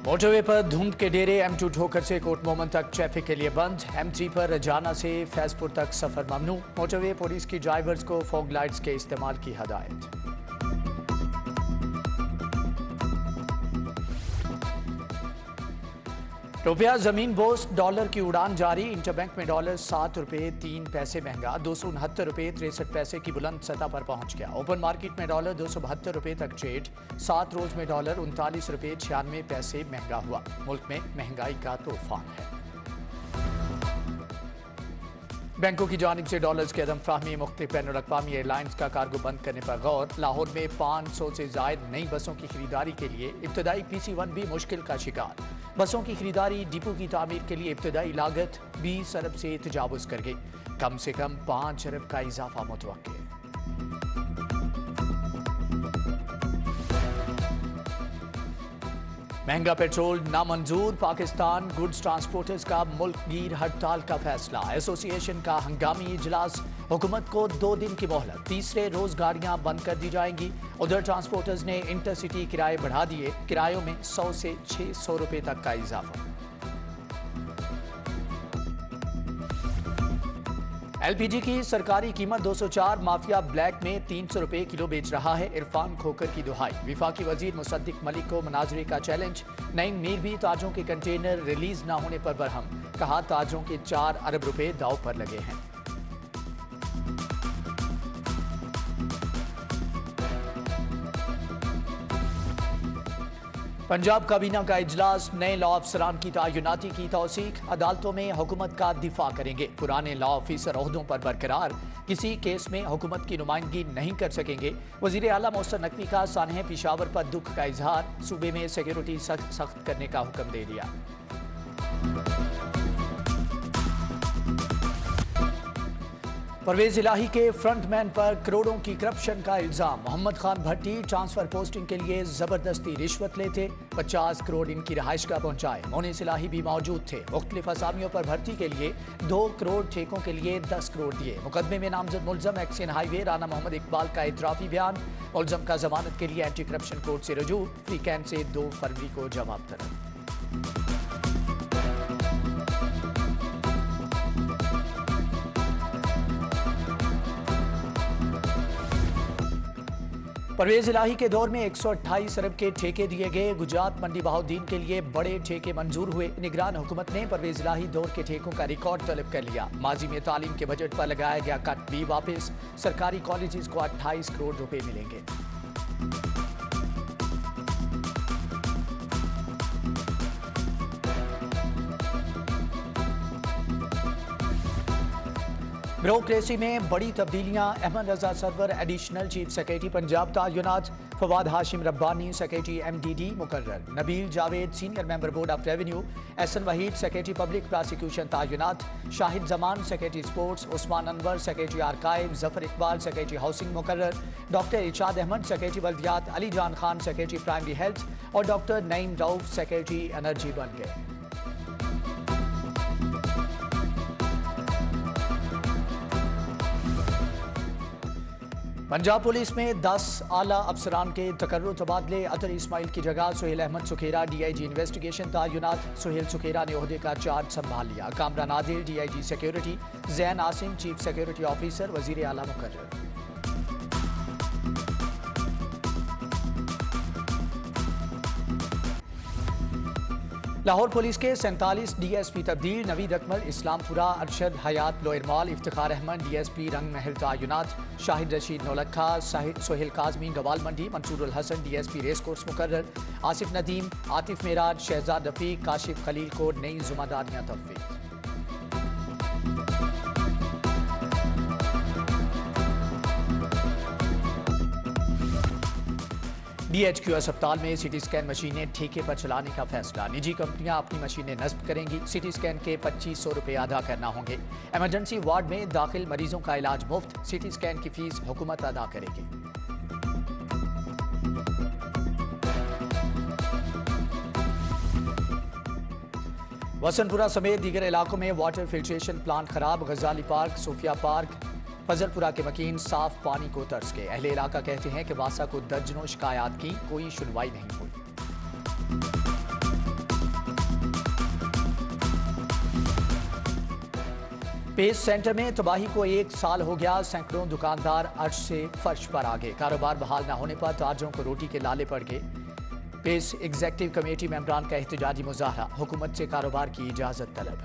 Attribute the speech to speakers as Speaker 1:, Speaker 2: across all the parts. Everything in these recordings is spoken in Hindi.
Speaker 1: मोटरवे पर धुंध के डेरे M2 ठोकर से कोट मोहम्मद तक ट्रैफिक के लिए बंद। M3 पर रजाना से फैजपुर तक सफर ममनू। मोटरवे पुलिस की ड्राइवर्स को फॉग लाइट्स के इस्तेमाल की हदायत। रुपया जमीन बोस डॉलर की उड़ान जारी। इंटरबैंक में डॉलर 7 रुपये 3 पैसे महंगा 269 रुपये 63 पैसे की बुलंद सतह पर पहुंच गया। ओपन मार्केट में डॉलर 272 रुपये तक ट्रेड। 7 रोज में डॉलर 39 रुपये 96 पैसे महंगा हुआ। मुल्क में महंगाई का तूफान है। बैंकों की जानिब से डॉलर्स की अदम फ्राहमी, मुख्तलिफ बैनुल-अक़वामी एयरलाइंस का कार्गो बंद करने पर गौर। लाहौर में 500 से जायद नई बसों की खरीदारी के लिए इब्तदाई PC1 भी मुश्किल का शिकार। बसों की खरीदारी डिपो की तामीर के लिए इब्तदाई लागत 20 अरब से तजावुज कर गई। कम से कम 5 अरब का इजाफा मुतवक्किल। महंगा पेट्रोल नामंजूर। पाकिस्तान गुड्स ट्रांसपोर्टर्स का मुल्क गिर हड़ताल का फैसला। एसोसिएशन का हंगामी इजलास। हुकूमत को 2 दिन की मोहलत। तीसरे रोज गाड़ियां बंद कर दी जाएंगी। उधर ट्रांसपोर्टर्स ने इंटरसिटी किराए बढ़ा दिए। किरायों में 100 से 600 रुपए तक का इजाफा। LPG की सरकारी कीमत 204। माफिया ब्लैक में 300 रुपए किलो बेच रहा है। इरफान खोकर की दुहाई। विफाकी वजीर मुसद्दिक मलिक को मुनाजरे का चैलेंज। नईम मीर भी ताजों के कंटेनर रिलीज न होने पर बरहम। कहा ताजों के 4 अरब रुपए दाव पर लगे हैं। पंजाब काबीना का इजलास। नए लॉ अफसरान की तयनाती की तौसीक। अदालतों में हुकूमत का दिफा करेंगे। पुराने लॉ ऑफिसर ओहदों पर बरकरार। किसी केस में हुकूमत की नुमाइंदगी नहीं कर सकेंगे। वजीर आला मोहसिन नकवी का सानह पेशावर पर दुख का इजहार। सूबे में सिक्योरिटी सख्त करने का हुक्म दे दिया। परवेज इलाही के फ्रंटमैन पर करोड़ों की करप्शन का इल्जाम। मोहम्मद खान भट्टी ट्रांसफर पोस्टिंग के लिए जबरदस्ती रिश्वत लेते। 50 करोड़ इनकी रहाइश का पहुंचाए। मोनिस इलाही भी मौजूद थे। मुख्तलिफ असामियों पर भर्ती के लिए 2 करोड़, ठेकों के लिए 10 करोड़ दिए। मुकदमे में नामजद मुलजम एक्सियन हाईवे राना मोहम्मद इकबाल का इतराफी बयान। मुलजम का जमानत के लिए एंटी करप्शन कोर्ट से रजू। फ्री कैंप से 2 फरवरी को जवाब तलब। परवेज इलाही के दौर में 128 अरब के ठेके दिए गए। गुजरात मंडी बहाउद्दीन के लिए बड़े ठेके मंजूर हुए। निगरान हुकूमत ने परवेज इलाही दौर के ठेकों का रिकॉर्ड तलब कर लिया। माजी में तालीम के बजट पर लगाया गया कट भी वापस। सरकारी कॉलेजेस को 28 करोड़ रुपए मिलेंगे। ब्यूरोक्रेसी में बड़ी तब्दीलियां। Ahmad Raza Sarwar additional chief secretary Punjab तयनात। फवाद हाशिम रब्बानी सेक्रेटरी MDD मुकर्रर। Nabeel Javed senior member board of revenue. Ahsan Waheed secretary public prosecution तयनात। Shahid Zaman secretary sports. Usman Anwar secretary archive. Zafar Iqbal secretary housing मुकर्रर। डॉक्टर इरशाद अहमद सेक्रेटरी बल्दियात। Ali Jan Khan secretary primary health और doctor Naeem Rauf secretary energy बन गए। पंजाब पुलिस में 10 आला अफसरान के तकर्रुर तबादले। अतर इस्माइल की जगह सुहेल अहमद सुखेरा DIG इन्वेस्टिगेशन तयनात। सुहेल सुखेरा ने ओहदे का चार्ज संभाल लिया। Kamran Adil DIG security. Zain Asim chief security officer वजीर आला मुकर्रर। लाहौर पुलिस के 47 DSP तब्दील। Naveed Akmal Islampura. Arshad Hayat Lower Mall. Iftikhar Ahmed DSP Rang Mahal तयनात। Shahid Rashid Naulakha. Sohail Kazmi Gawal Mandi. Mansoor Hassan DSP Race Course मुकर्रर। आसिफ नदीम, आतिफ मेराज, शहजाद रफीक, काशिफ खलील को नई जिम्मेदारियां तौफीक। DHQ अस्पताल में CT स्कैन मशीनें ठेके पर चलाने का फैसला। निजी कंपनियां अपनी मशीनें नस्ब करेंगी। CT स्कैन के 2500 रुपए अदा करना होंगे। इमरजेंसी वार्ड में दाखिल मरीजों का इलाज मुफ्त। CT स्कैन की फीस हुकूमत अदा करेगी। वसनपुरा समेत दीगर इलाकों में वाटर फिल्ट्रेशन प्लांट खराब। गजाली पार्क, सोफिया पार्क, फजलपुरा के मकीन साफ पानी को तरस गए। अहले इलाका कहते हैं कि वासा को दर्जनों शिकायत की, कोई सुनवाई नहीं हुई। पेस सेंटर में तबाही को 1 साल हो गया। सैकड़ों दुकानदार अर्श से फर्श पर आ गए। कारोबार बहाल न होने पर ताजरों को रोटी के लाले पड़ गए। पेस एग्जीक्यूटिव कमेटी मेंबरान का एहतजाजी मुजाहरा, हुकूमत से कारोबार की इजाजत तलब।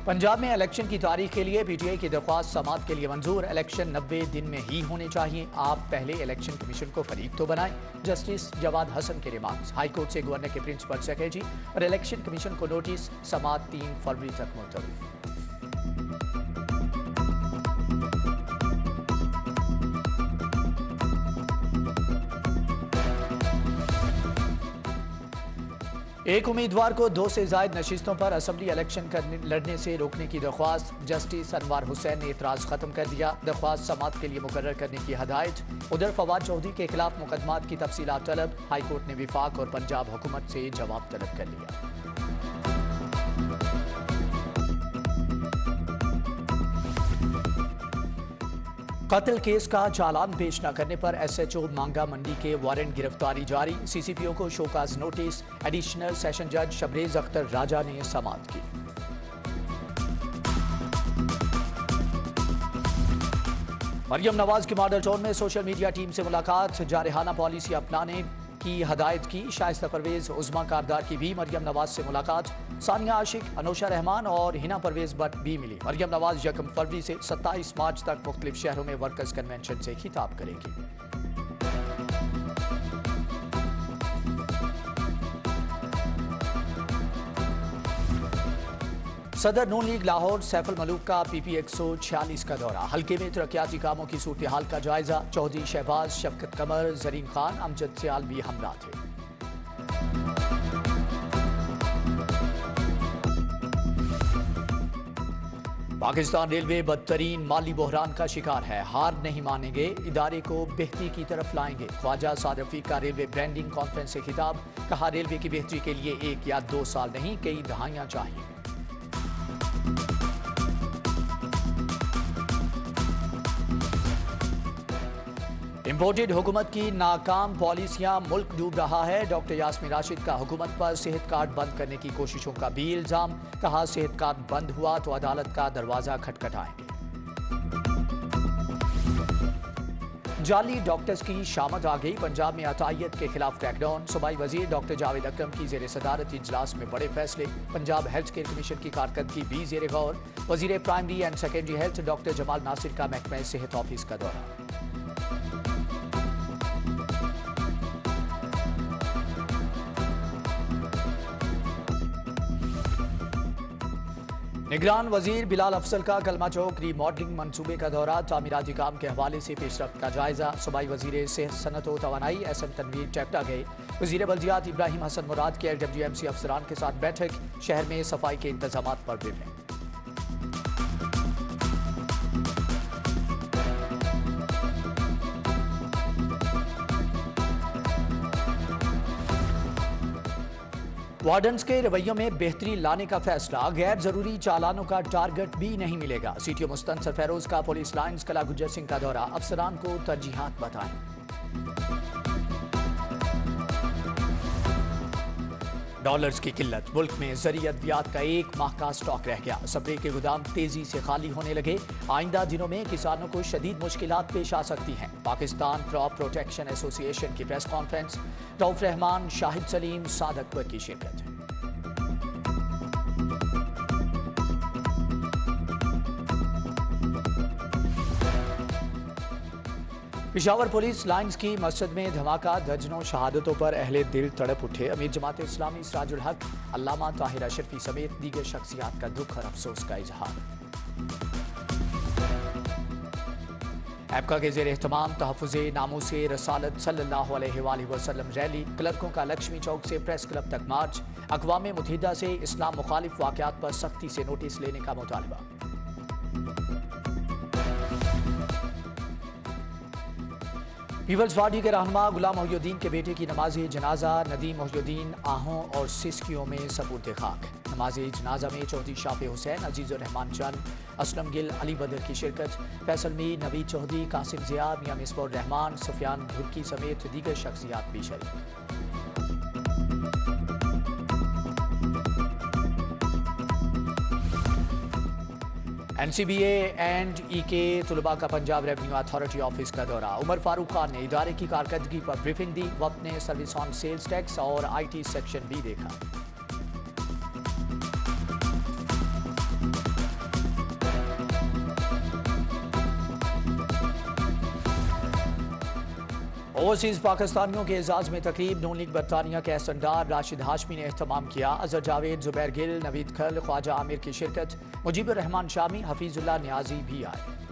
Speaker 1: पंजाब में इलेक्शन की तारीख के लिए पीटीआई की दरख्वास्त समाअत के लिए मंजूर। इलेक्शन 90 दिन में ही होने चाहिए। आप पहले इलेक्शन कमीशन को फरीक तो बनाएं। जस्टिस जवाद हसन के रिमार्क्स। हाईकोर्ट से गवर्नर के प्रिंसिपल सेक्रेटरी और इलेक्शन कमीशन को नोटिस। समाअत 3 फरवरी तक मुलतवी। एक उम्मीदवार को 2 से ज्यादा नशिस्तों पर असम्बली इलेक्शन लड़ने से रोकने की दरख्वास्त। जस्टिस अनवार हुसैन ने इतराज खत्म कर दिया। दरख्वास्त समाअत के लिए मुकर्रर करने की हदायत। उधर फवाद चौधरी के खिलाफ मुकदमात की तफसीलात तलब। हाईकोर्ट ने विफाक और पंजाब हुकूमत से जवाब तलब कर लिया। कत्ल केस का चालान पेश न करने पर एसएचओ मांगा मंडी के वारंट गिरफ्तारी जारी। सीसीपीओ को शोकाज नोटिस। एडिशनल सेशन जज शबरेज अख्तर राजा ने समाअत की। मरियम नवाज की मॉडल टाउन में सोशल मीडिया टीम से मुलाकात। जारहाना पॉलिसी अपनाने की हदायत की। शाइस्ता परवेज उस्मा कारदार की भी मरियम नवाज से मुलाकात। सानिया आशिक, अनोशा रहमान और हिना परवेज भट्ट भी मिली। मरियम नवाज 1 फरवरी से 27 मार्च तक मुख्तलिफ शहरों में वर्कर्स कन्वेंशन से खिताब करेगी। सदर नून लीग लाहौर सैफुल मलूक का पीपी 146 का दौरा। हल्के में तरक्याती कामों की सूरत हाल का जायजा। चौधरी शहबाज, शफकत कमर, जरीन खान, अमजद सियाल भी हमरा थे। पाकिस्तान रेलवे बदतरीन माली बहरान का शिकार है। हार नहीं मानेंगे, इदारे को बेहतरी की तरफ लाएंगे। ख्वाजा साद रफीक का रेलवे ब्रांडिंग कॉन्फ्रेंस से खिताब। कहा, रेलवे की बेहतरी के लिए 1 या 2 साल नहीं, कई दहाइयां चाहिए। इम्पोर्टेड हुकूमत की नाकाम पॉलिसियां मुल्क डूब रहा है। डॉक्टर यास्मीन राशिद का हुकूमत पर सेहत कार्ड बंद करने की कोशिशों का भी इल्जाम। कहा, सेहत कार्ड बंद हुआ तो अदालत का दरवाजा खटखटाएंगे। जाली डॉक्टर्स की शामत आ गई। पंजाब में अतायत के खिलाफ क्रैकडाउन। सूबाई वजीर डॉक्टर जावेद अकरम की जेर सदारत इजलास में बड़े फैसले। पंजाब हेल्थ केयर कमीशन की कारकर्दगी भी जेर गौर। वजीर primary and secondary health doctor Jamal Nasir का महकमा सेहत ऑफिस का दौरा। निगरान वजीर बिलाल अफसल का कलमा चौक रीमॉडलिंग मंसूबे का दौरा। तामीराती काम के हवाले से पेशरफ्त का जायजा। सूबाई वजीर सेहत सनत व तवानाई एसएम तनवीर टेप्टा गए। वजीर बल्दियात इब्राहिम हसन मुराद के LWMC अफसरान के साथ बैठक। शहर में सफाई के इंतजामात पर ब्रीफिंग। वार्डन्स के रवैयों में बेहतरी लाने का फैसला। गैर जरूरी चालानों का टारगेट भी नहीं मिलेगा। सीटीओ मुस्तनसर फैरोज का पुलिस लाइन्स कला गुज्जर सिंह का दौरा। अफसरान को तरजीहात बताएं। डॉलर्स की किल्लत। मुल्क में ज़रूरी अद्वियात का 1 माह का स्टॉक रह गया। स्प्रे के गोदाम तेजी से खाली होने लगे। आइंदा दिनों में किसानों को शदीद मुश्किलात पेश आ सकती हैं। पाकिस्तान क्रॉप प्रोटेक्शन एसोसिएशन की प्रेस कॉन्फ्रेंस। रऊफ रहमान, शाहिद सलीम, साद अकबर की शिरकत। पिशावर पुलिस लाइन्स की मस्जिद में धमाका। दर्जनों शहादतों पर अहले दिल तड़प उठे। अमीर जमात इस्लामी सिराजुल हक, अल्लामा ताहिर अशरफी समेत दीगर शख्सियात का दुख और अफसोस का इजहार। एपका के जेर एहतमाम तहफ़्फ़ुज़े नामूसे रसालत सल्लल्लाहु अलैहि वसल्लम रैली। क्लर्कों का लक्ष्मी चौक से प्रेस क्लब तक मार्च। अक़वाम मुत्तहिदा से इस्लाम मुखालिफ वाक़यात पर सख्ती से नोटिस लेने का मुतालबा। पीपल्स पार्टी के रहनुमा गुलाम मोहिउद्दीन के बेटे की नमाज़े जनाजा। नदीम मोहिउद्दीन आहों और सिस्कियों में सपुर्द खाक। नमाज़े जनाजा में चौधरी शाफे हुसैन, अजीज़ुर रहमान चंद, असलम गिल, अली बदर की शिरकत। फैसल मीर, नवीद चौधरी, कासिम ज़िया, मियां मिसबाहुर रहमान, सुफियान भुर्की समेत दीगर शख्सियात भी शरीक। NCBA एंड EK तलबा का पंजाब रेवेन्यू अथॉरिटी ऑफिस का दौरा। उमर फारूक खान ने इदारे की कारकर्दगी पर ब्रीफिंग दी। वक्त ने सर्विस ऑन सेल्स टैक्स और IT सेक्शन भी देखा। ओवरसीज पाकिस्तानियों के एजाज में तकरीब नून लीग बरतानिया के एहसनदार राशिद हाशमी ने एहतमाम किया। अजहर जावेद, जुबैर गिल, नवीद खल, ख्वाजा आमिर की शिरकत। मुजीबुर रहमान शामी, हफीजुल्लाह न्याजी भी आए।